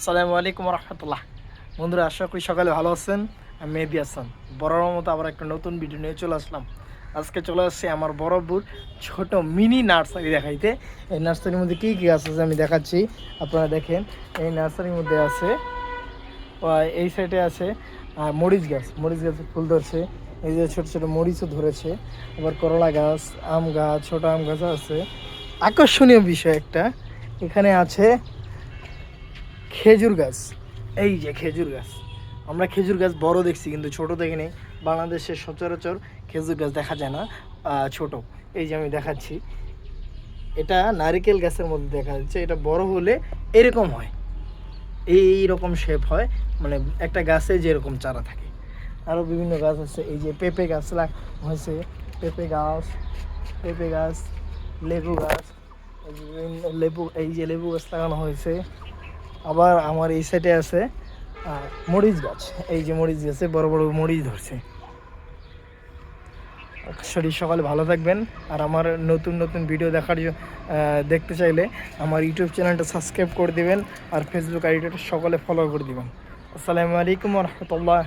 আসসালামু আলাইকুম রহমতুল্লাহ। বন্ধুরা, আশা করি সকালে ভালো আছেন। আমি মেহেদি হাসান বরাবর মতো আবার একটা নতুন ভিডিও নিয়ে চলে আসলাম। আজকে চলে আসছে আমার বড়বুর ছোট মিনি নার্সারি দেখাইতে। এই নার্সারির মধ্যে কী কী গাছ আছে আমি দেখাচ্ছি। আপনারা দেখেন, এই নার্সারির মধ্যে আছে এই সাইডে আছে মরিচ গাছে ফুল ধরছে। এই যে ছোটো ছোটো মরিচও ধরেছে। আবার করলা গাছ, আম গাছ, ছোটো আম গাছ আছে। আকর্ষণীয় বিষয় একটা, এখানে আছে খেজুর গাছ। এই যে খেজুর গাছ, আমরা খেজুর গাছ বড় দেখছি কিন্তু ছোট দেখিনি। বাংলাদেশের সচরাচর খেজুর গাছ দেখা যায় না, ছোট। এই যে আমি দেখাচ্ছি, এটা নারিকেল গাছের মধ্যে দেখা যাচ্ছে। এটা বড় হলে এরকম হয়, এই রকম শেপ হয়, মানে একটা গাছে যেরকম চারা থাকে। আরও বিভিন্ন গাছ আছে। এই যে পেঁপে গাছ হয়েছে, পেঁপে গাছ, পেঁপে গাছ, লেবু গাছ, এই যে লেবু গাছ লাগানো হয়েছে। আবার আমার এই সাইডে আছে মরিচ গাছ। এই যে মরিচ গাছে বড় বড় মরিচ ধরছে। শরীর সকালে ভালো থাকবেন। আর আমার নতুন নতুন ভিডিও দেখতে চাইলে আমার ইউটিউব চ্যানেলটা সাবস্ক্রাইব করে দিবেন, আর ফেসবুক আইডিটা সকলে ফলো করে দিবেন। আসসালামু আলাইকুম রহমতুল্লাহ।